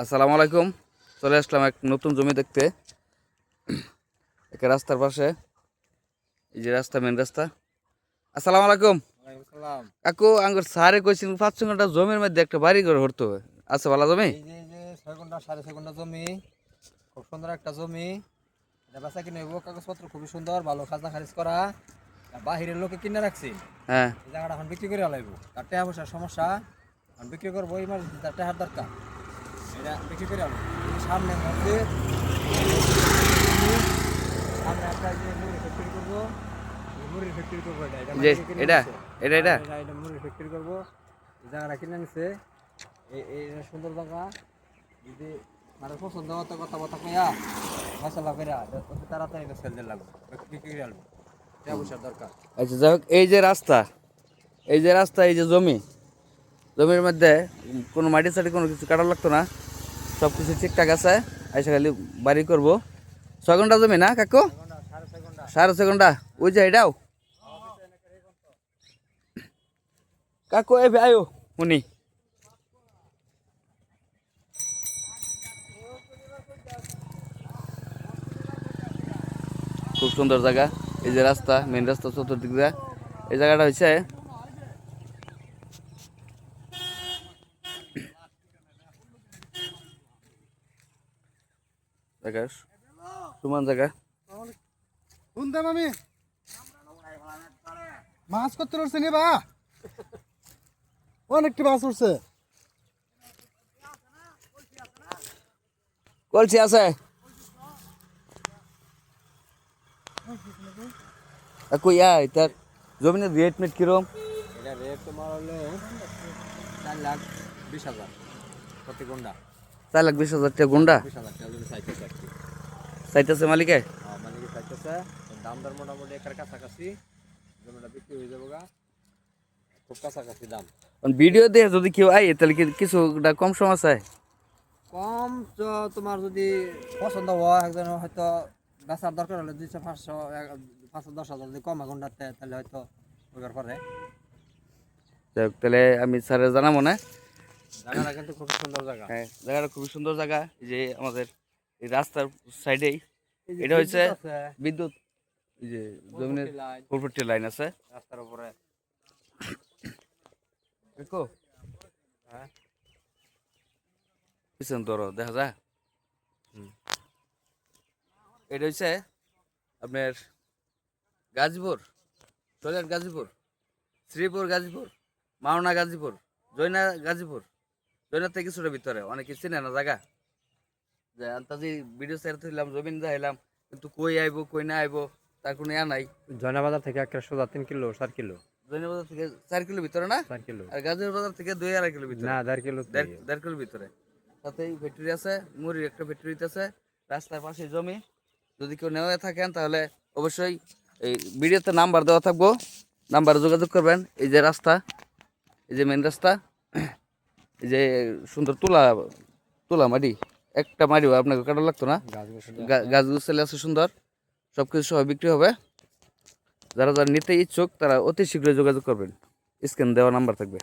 আসসালামু আলাইকুম। চলে আসলাম এক নতুন জমি দেখতে। এক রাস্তার পাশে, এই যে রাস্তা, মেন রাস্তা। আসসালামু আলাইকুম ওয়ালাইকুম। কাকু, আঙ্গুর স্যারে কইছেন 5 ঘন্টা জমির মধ্যে একটা বাড়ি ঘর হতো। আছে ভালো জমি? এই যে 6 ঘন্টা 6.5 ঘন্টা জমি, খুব সুন্দর একটা জমি। এটা বেচা কিনে হইব, কাগজপত্র খুবই সুন্দর, ভালো খাজনা খারিজ করা। বাহিরের লোকে কিনে রাখছি, হ্যাঁ। এই জায়গাটা এখন বিক্রি করে লাগবো। তার টাকা পয়সার সমস্যা, এখন বিক্রি করবো। ইমার্জেন্সি তার টাকার দরকার, এটা বিক্রি করে আনবো। সামনে মন্দির, সামনে একটা যে মুড়ি ফ্যাক্টরি করবো, মুড়ির ফ্যাক্টরি করবো। এটা যে এটা এটা এটা এটা মুড়ির ফ্যাক্টরি করবো। এই জায়গাটা কিনে নিছে, এই সুন্দর জায়গা। যদি মানে পছন্দ হতো কথা কইয়া মশলা করে অতি তাড়াতাড়ি সেল দিতে লাগবে, বিক্রি করে আনবো। টাকা পয়সার দরকার। আচ্ছা, যাই হোক, এই যে রাস্তা, এই যে রাস্তা, এই যে জমির মধ্যে কোনো মাটি সাটি কোনো কিছু কাটা লাগতো না, সব কিছু ঠিকঠাক আছে। আইসা খালি বাড়ি করবো। 6 ঘন্টা জমি না কাকু? 6.5 ঘন্টা। 6.5 ঘন্টা। ওই যে এটাও কাকু, এ আয়ো উনি। খুব সুন্দর জায়গা। এই যে রাস্তা, মেন রাস্তা চতুর্দিক দিয়ে। এই জায়গাটা হচ্ছে জায়গা, সমান জায়গা। শুনতাম আমি মাছ করতে পারছি নি বা অনেকটি মাছ উঠছে। কলসি আছে কাকু? তার জমিনের রেট মেট কিরম? এটা রেট তোমার হলো 4,20,000 প্রতি ঘন্টা। 4,20,000 টাকা গুন্ডা 20,000 টাকা জমি চাইতেছে আর কি। চাইতেছে মালিকে। মালিকে চাইতেছে, দাম দর মোটামুটি একের কাছাকাছি। জমিটা বিক্রি হয়ে যাবো গা, খুব কাছাকাছি দাম। ভিডিও দিয়ে যদি কেউ আয় তাহলে কিছুটা কম সম আছে? কম তো তোমার যদি পছন্দ হয়, একজন হয়তো বেচার দরকার হলে 200-500 5-10,000 যদি কম ঘন্টাতে, তাহলে হয়তো ওইবার পরে। যাই হোক, তাহলে আমি স্যারের জানাবো না। জায়গাটা কিন্তু খুব সুন্দর জায়গা। হ্যাঁ, জায়গাটা খুবই সুন্দর জায়গা। এই যে আমাদের এই রাস্তার সাইডেই এই যে এটা হচ্ছে বিদ্যুৎ আছে, বিদ্যুৎ, এই যে জমিনের লাইন ফুলফুটি লাইন আছে। রাস্তার উপরে। দেখো হ্যাঁ। পিছন ধরো, দেখা যায়। হুম। এটা হচ্ছে আপনার গাজীপুর, সৈয়দ গাজীপুর, শ্রীপুর গাজীপুর, মাওনা গাজীপুর, জৈনা গাজীপুর। জৈনার থেকে কিছুটা ভিতরে, অনেকে চিনে না জায়গা। যে আন্তাজি ভিডিও ছেড়ে দিলাম, জমিন যাইলাম, কিন্তু কই আইবো কই না আইবো তার কোনো ইয়া নাই। জয়নাবাজার থেকে একটা সোজা 3 কিলো 4 কিলো। জৈনা বাজার থেকে 4 কিলো ভিতরে না? 4 কিলো আর গাজীপুর বাজার থেকে 2-2.5 কিলো ভিতরে। না, 1.5 কিলো। দেড় কিলো ভিতরে। তাতেই ফ্যাক্টরি আছে, মুড়ির একটা ফ্যাক্টরি আছে। রাস্তার পাশে জমি। যদি কেউ নেওয়া থাকেন তাহলে অবশ্যই এই ভিডিওতে নাম্বার দেওয়া থাকবো, নাম্বারে যোগাযোগ করবেন। এই যে রাস্তা, এই যে মেন রাস্তা, এই যে সুন্দর তুলা তুলা মাটি, একটা মাটিও আপনাকে কাটা লাগতো না। গাছ গুছালি আছে সুন্দর, সব কিছু সহ বিক্রি হবে। যারা যারা নিতে ইচ্ছুক তারা অতি শীঘ্রই যোগাযোগ করবেন। স্ক্রিন দেওয়া নাম্বার থাকবে।